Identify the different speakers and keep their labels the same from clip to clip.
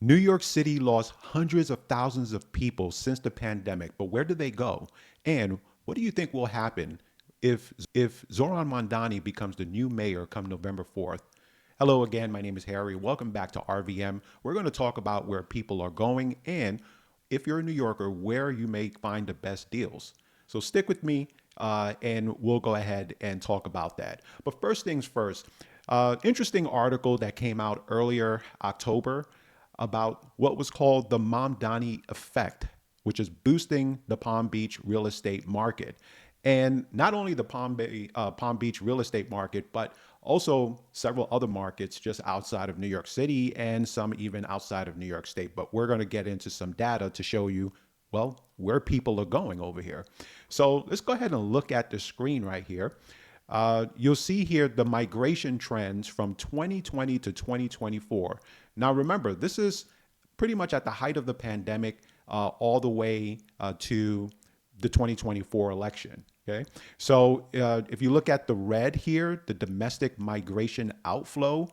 Speaker 1: New York City lost hundreds of thousands of people since the pandemic, but where did they go? And what do you think will happen if Zohran Mamdani becomes the new mayor come November 4th? Hello again, my name is Harry. Welcome back to RVM. We're going to talk about where people are going and if you're a New Yorker, where you may find the best deals. So stick with me and we'll go ahead and talk about that. But first things first, interesting article that came out earlier October about what was called the Mamdani effect, which is boosting the Palm Beach real estate market. And not only the Palm Beach real estate market, but also several other markets just outside of New York City and some even outside of New York State. But we're going to get into some data to show you, well, where people are going over here. So let's go ahead and look at the screen right here. You'll see here the migration trends from 2020 to 2024. Now, remember, this is pretty much at the height of the pandemic, all the way to the 2024 election. Okay. So if you look at the red here, the domestic migration outflow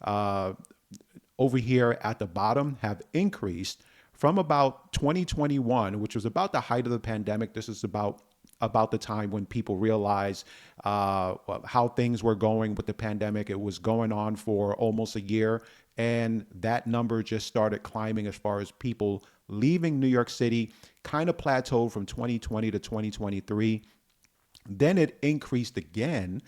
Speaker 1: over here at the bottom have increased from about 2021, which was about the height of the pandemic. This is about the time when people realized how things were going with the pandemic. It was going on for almost a year, and that number just started climbing as far as people leaving New York City, kind of plateaued from 2020 to 2023. Then it increased again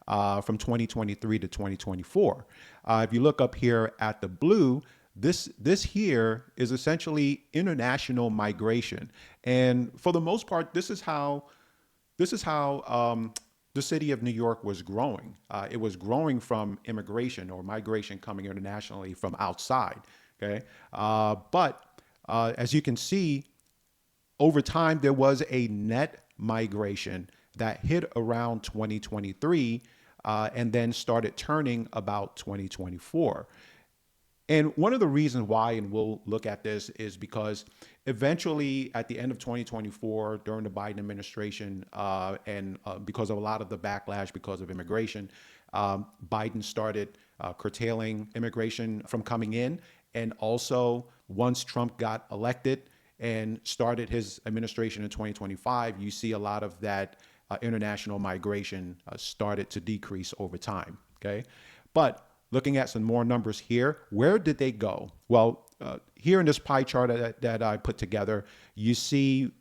Speaker 1: from 2023 to 2024. If you look up here at the blue, this here is essentially international migration, and for the most part, this is how the city of New York was growing. It was growing from immigration or migration coming internationally from outside. Okay, but as you can see, over time there was a net migration that hit around 2023 and then started turning about 2024. And one of the reasons why, and we'll look at this, is because eventually at the end of 2024, during the Biden administration, and because of a lot of the backlash because of immigration, Biden started curtailing immigration from coming in. And also, once Trump got elected and started his administration in 2025, you see a lot of that international migration started to decrease over time. Okay. But looking at some more numbers here, where did they go? Well, here in this pie chart that I put together, you see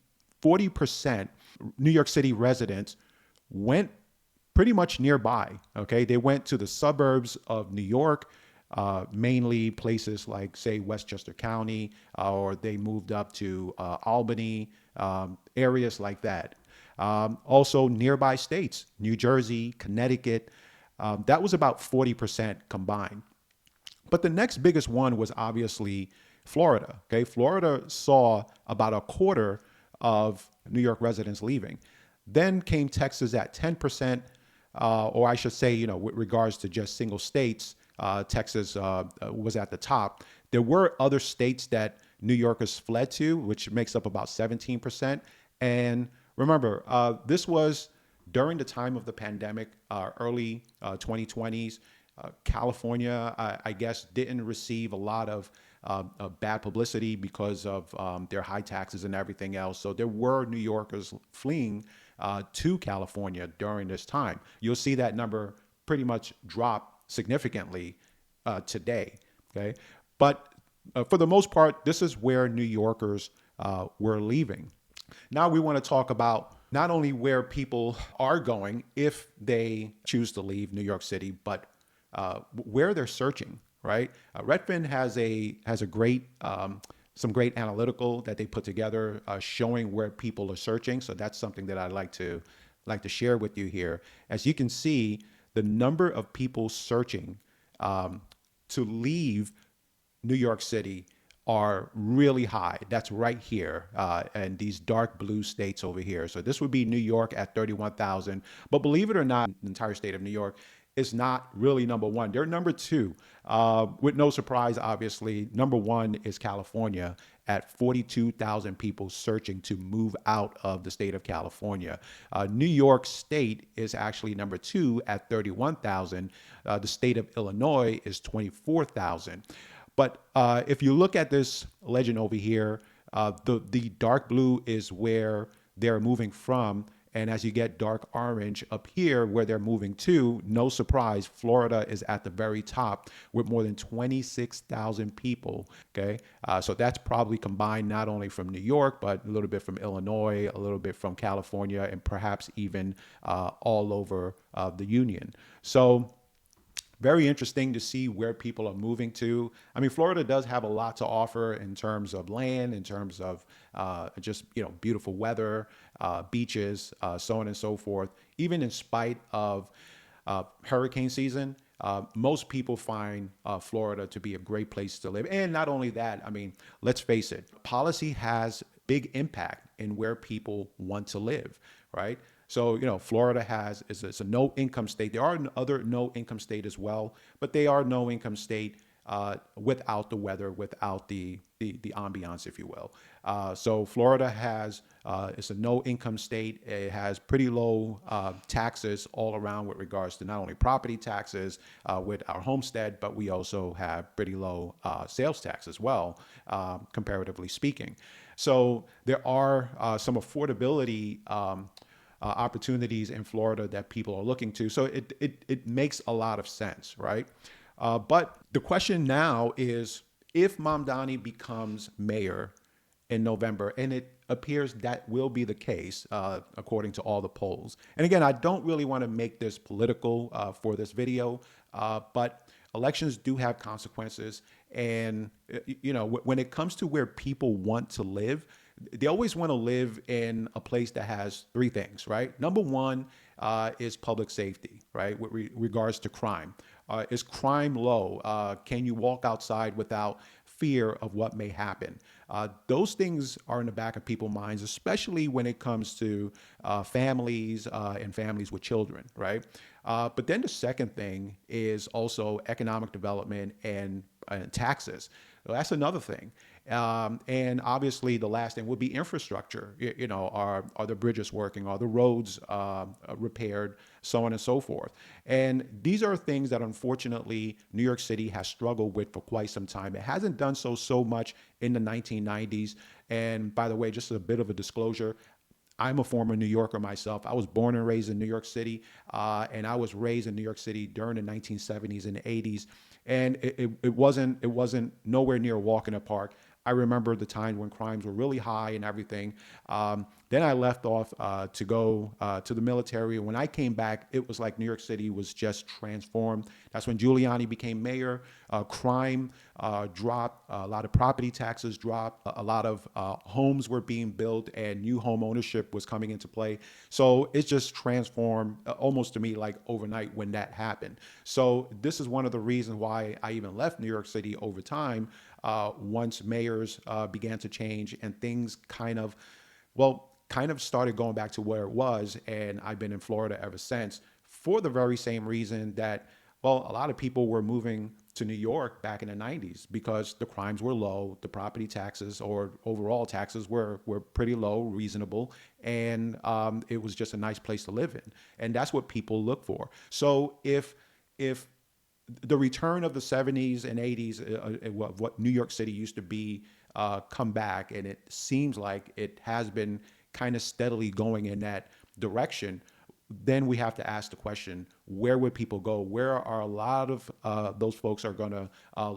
Speaker 1: 40% New York City residents went pretty much nearby. Okay, they went to the suburbs of New York, mainly places like, say, Westchester County, or they moved up to Albany, areas like that. Also, nearby states, New Jersey, Connecticut, that was about 40% combined. But the next biggest one was obviously Florida. Okay, Florida saw about a quarter of New York residents leaving. Then came Texas at 10%, or I should say, with regards to just single states, Texas was at the top. There were other states that New Yorkers fled to, which makes up about 17%. And remember, this was during the time of the pandemic, early 2020s. California, I guess, didn't receive a lot of bad publicity because of their high taxes and everything else. So there were New Yorkers fleeing to California during this time. You'll see that number pretty much drop significantly today. Okay, but for the most part, this is where New Yorkers were leaving. Now we want to talk about not only where people are going if they choose to leave New York City, but where they're searching. Right? Redfin has a great some great analytical that they put together showing where people are searching. So that's something that I'd like to share with you here. As you can see, the number of people searching to leave New York City are really high. That's right here, and these dark blue states over here. So this would be New York at 31,000. But believe it or not, the entire state of New York is not really number one. They're number two, with no surprise, obviously. Number one is California at 42,000 people searching to move out of the state of California. New York State is actually number two at 31,000. The state of Illinois is 24,000. But if you look at this legend over here, the dark blue is where they're moving from. And as you get dark orange up here where they're moving to, no surprise, Florida is at the very top with more than 26,000 people. Okay. So that's probably combined not only from New York, but a little bit from Illinois, a little bit from California, and perhaps even all over the Union. So very interesting to see where people are moving to. I mean, Florida does have a lot to offer in terms of land, in terms of just beautiful weather, beaches, so on and so forth. Even in spite of hurricane season, most people find Florida to be a great place to live. And not only that, I mean, let's face it, policy has big impact in where people want to live, right? So, Florida is a no income state. There are other no income state as well, but they are no income state without the weather, without the ambiance, if you will. So Florida it's a no income state. It has pretty low taxes all around with regards to not only property taxes with our homestead, but we also have pretty low sales tax as well, comparatively speaking. So there are some affordability opportunities in Florida that people are looking to. So it makes a lot of sense, right? But the question now is, if Mamdani becomes mayor in November, and it appears that will be the case, according to all the polls. And again, I don't really want to make this political for this video, but elections do have consequences. And, when it comes to where people want to live, they always want to live in a place that has three things, right? Number one is public safety, right? With regards to crime. Is crime low? Can you walk outside without fear of what may happen? Those things are in the back of people's minds, especially when it comes to families and families with children, right? But then the second thing is also economic development and taxes. So that's another thing. And obviously, the last thing would be infrastructure. Are the bridges working? Are the roads repaired? So on and so forth. And these are things that, unfortunately, New York City has struggled with for quite some time. It hasn't done so much in the 1990s. And by the way, just a bit of a disclosure, I'm a former New Yorker myself. I was born and raised in New York City, and I was raised in New York City during the 1970s and 80s. And it wasn't nowhere near a walk in the park. I remember the time when crimes were really high and everything. Then I left off to go to the military. When I came back, it was like New York City was just transformed. That's when Giuliani became mayor. Crime dropped. A lot of property taxes dropped. A lot of homes were being built, and new home ownership was coming into play. So it just transformed almost to me like overnight when that happened. So this is one of the reasons why I even left New York City over time. Once mayors began to change and things kind of started going back to where it was. And I've been in Florida ever since for the very same reason that, a lot of people were moving to New York back in the 90s because the crimes were low, the property taxes or overall taxes were pretty low, reasonable, and it was just a nice place to live in. And that's what people look for. So if the return of the 70s and 80s of what New York City used to be come back, and it seems like it has been kind of steadily going in that direction, then we have to ask the question, where would people go? Where are a lot of those folks are going to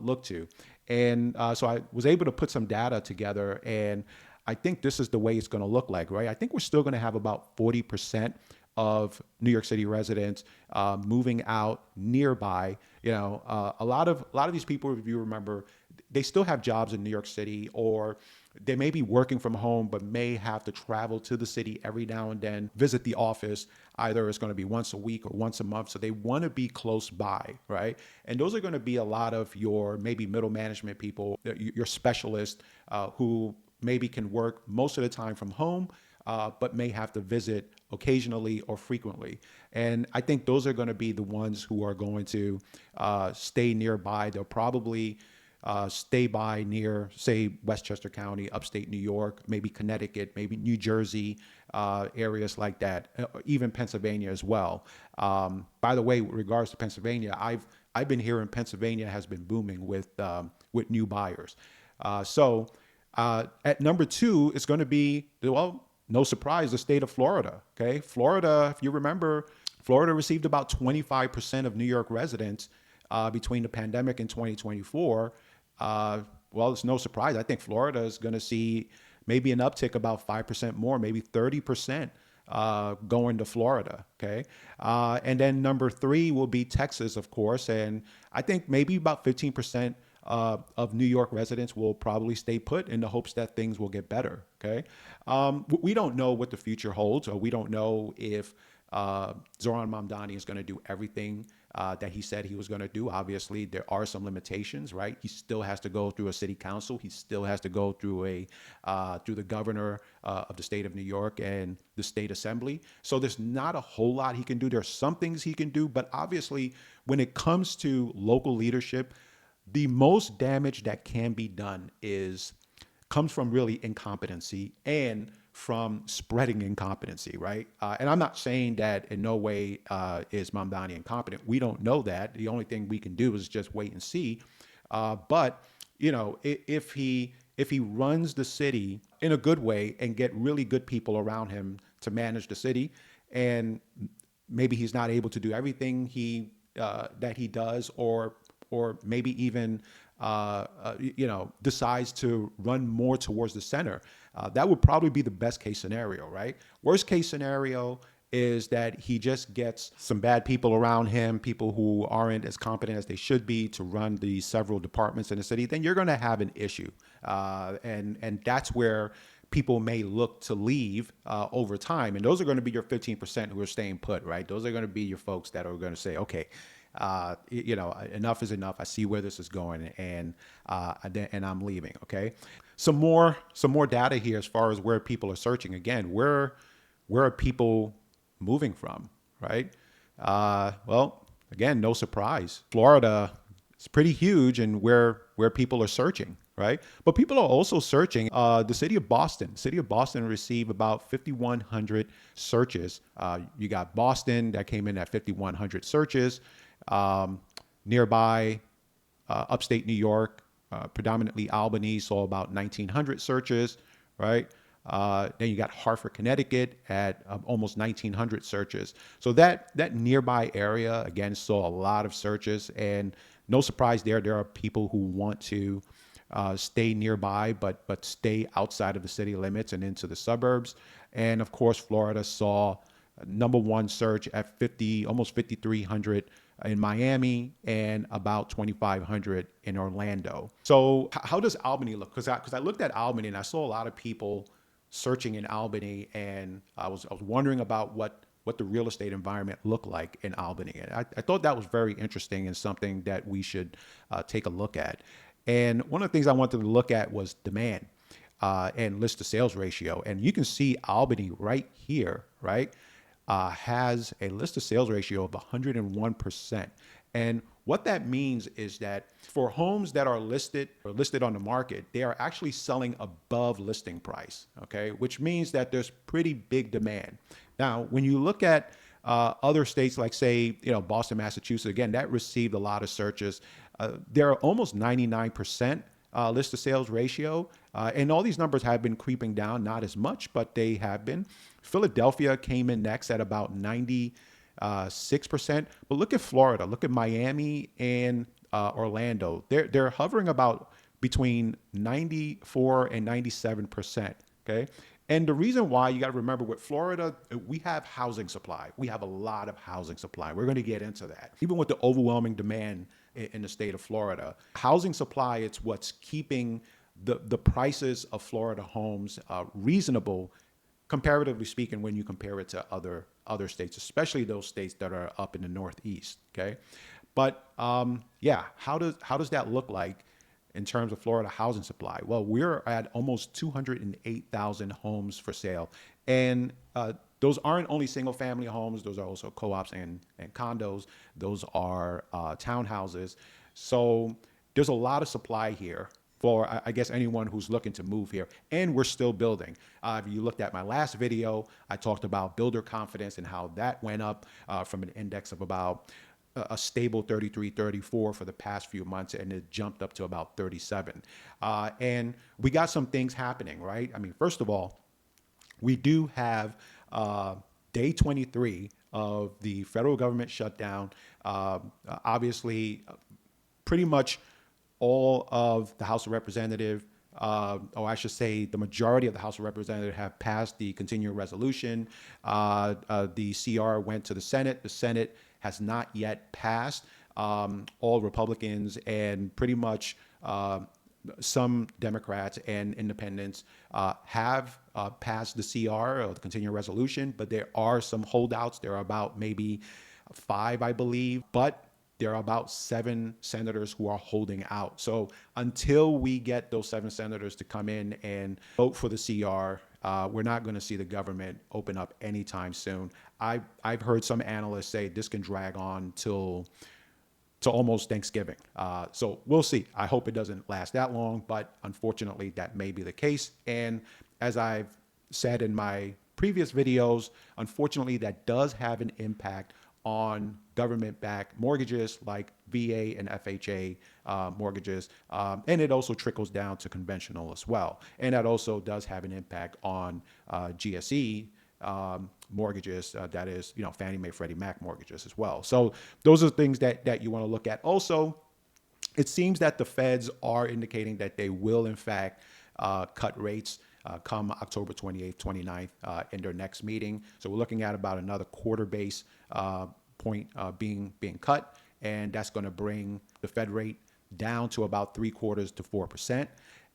Speaker 1: look to? And so I was able to put some data together, and I think this is the way it's going to look like, right? I think we're still going to have about 40% of New York City residents moving out nearby. A lot of these people, if you remember, they still have jobs in New York City, or they may be working from home, but may have to travel to the city every now and then, visit the office. Either it's going to be once a week or once a month. So they want to be close by, right? And those are going to be a lot of your maybe middle management people, your specialists who maybe can work most of the time from home, but may have to visit occasionally or frequently. And I think those are going to be the ones who are going to stay nearby. They'll probably stay by near, say, Westchester County, upstate New York, maybe Connecticut, maybe New Jersey, areas like that, even Pennsylvania as well. By the way, with regards to Pennsylvania, I've been hearing Pennsylvania has been booming with with new buyers. At number two, it's going to be, well, no surprise, the state of Florida. Okay. Florida, if you remember, Florida received about 25% of New York residents between the pandemic and 2024. Well, it's no surprise. I think Florida is going to see maybe an uptick about 5% more, maybe 30% going to Florida. Okay. And then number three will be Texas, of course. And I think maybe about 15% of New York residents will probably stay put in the hopes that things will get better. Okay. We don't know what the future holds, or we don't know if Zohran Mamdani is going to do everything that he said he was going to do. Obviously, there are some limitations, right? He still has to go through a city council. He still has to go through through the governor of the state of New York and the state assembly. So there's not a whole lot he can do. There's some things he can do, but obviously, when it comes to local leadership, the most damage that can be done comes from really incompetency and from spreading incompetency, right? And I'm not saying that in no way is Mamdani incompetent. We don't know that. The only thing we can do is just wait and see. But you know, if he runs the city in a good way and get really good people around him to manage the city, and maybe he's not able to do everything that he does, or maybe even decides to run more towards the center. That would probably be the best case scenario, right? Worst case scenario is that he just gets some bad people around him, people who aren't as competent as they should be to run the several departments in the city. Then you're going to have an issue, and that's where people may look to leave over time. And those are going to be your 15% who are staying put, right? Those are going to be your folks that are going to say, okay, enough is enough. I see where this is going, and I'm leaving. Okay. Some more data here as far as where people are searching. Again, where are people moving from, right? Well, again, no surprise. Florida is pretty huge and where people are searching, right? But people are also searching the city of Boston. City of Boston received about 5,100 searches. You got Boston that came in at 5,100 searches. Nearby, upstate New York, predominantly Albany, saw about 1,900 searches, right? Then you got Hartford, Connecticut at almost 1,900 searches. So that nearby area, again, saw a lot of searches, and no surprise there are people who want to stay nearby, but stay outside of the city limits and into the suburbs. And of course, Florida saw number one search at almost 5,300 in Miami and about 2,500 in Orlando. So how does Albany look? Because I looked at Albany and I saw a lot of people searching in Albany, and I was wondering about what the real estate environment looked like in Albany. And I thought that was very interesting and something that we should take a look at. And one of the things I wanted to look at was demand and list to sales ratio. And you can see Albany right here, right? Has a list to sales ratio of 101%. And what that means is that for homes that are listed on the market, they are actually selling above listing price, okay? Which means that there's pretty big demand. Now, when you look at other states like, say, Boston, Massachusetts, again, that received a lot of searches. They're almost 99% list to sales ratio. And all these numbers have been creeping down, not as much, but they have been. Philadelphia came in next at about 96%. But look at Florida, look at Miami and Orlando. They're hovering about between 94 and 97%. Okay. And the reason why, you got to remember, with Florida, we have housing supply. We have a lot of housing supply. We're going to get into that. Even with the overwhelming demand in the state of Florida, housing supply, it's what's keeping the prices of Florida homes reasonable, comparatively speaking, when you compare it to other states, especially those states that are up in the Northeast. Okay. But how does that look like in terms of Florida housing supply? Well, we're at almost 208,000 homes for sale. And those aren't only single family homes. Those are also co-ops and condos. Those are townhouses. So there's a lot of supply here for, I guess, anyone who's looking to move here. And we're still building. If you looked at my last video, I talked about builder confidence and how that went up from an index of about a stable 33, 34 for the past few months, and it jumped up to about 37. And we got some things happening, right? I mean, first of all, we do have day 23 of the federal government shutdown. Obviously, pretty much all of the House of Representatives, or I should say the majority of the House of Representatives have passed the continuing resolution. The CR went to the Senate. The Senate has not yet passed. All Republicans and pretty much some Democrats and independents have passed the CR, or the continuing resolution, but there are some holdouts. There are about maybe 5, I believe, but there are about 7 senators who are holding out. So until we get those 7 senators to come in and vote for the CR, we're not going to see the government open up anytime soon. I've heard some analysts say this can drag on till almost Thanksgiving. So we'll see. I hope it doesn't last that long, but unfortunately that may be the case. And as I've said in my previous videos, unfortunately that does have an impact on government-backed mortgages like VA and FHA mortgages. And it also trickles down to conventional as well. And that also does have an impact on GSE mortgages, that is, Fannie Mae, Freddie Mac mortgages as well. So those are things that you want to look at. Also, it seems that the feds are indicating that they will, in fact, cut rates come October 28th, 29th in their next meeting. So we're looking at about another quarter base point being cut, and that's going to bring the Fed rate down to about 3/4 to 4%.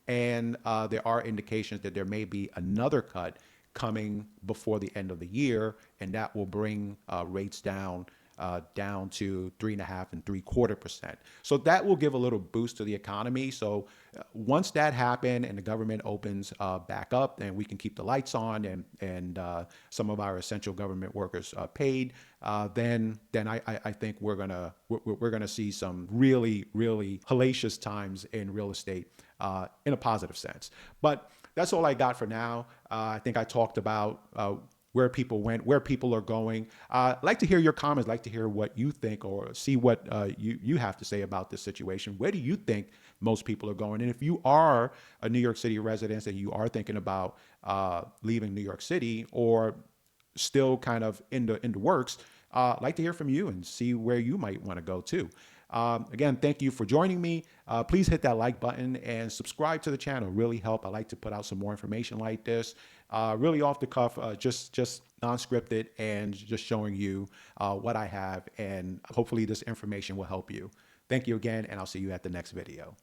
Speaker 1: And there are indications that there may be another cut coming before the end of the year, and that will bring rates down to 3.5% and 3/4%. So that will give a little boost to the economy. So once that happens and the government opens back up, and we can keep the lights on and some of our essential government workers paid, then I think we're gonna see some really hellacious times in real estate in a positive sense. But that's all I got for now. I think I talked about where people went, where people are going. I'd like to hear your comments, like to hear what you think, or see what you have to say about this situation. Where do you think most people are going? And if you are a New York City resident and you are thinking about leaving New York City, or still kind of in the works, I'd like to hear from you and see where you might want to go too. Again, thank you for joining me. Please hit that like button and subscribe to the channel. Really help. I like to put out some more information like this, really off the cuff, just non-scripted, and just showing you what I have, and hopefully this information will help you. Thank you again, and I'll see you at the next video.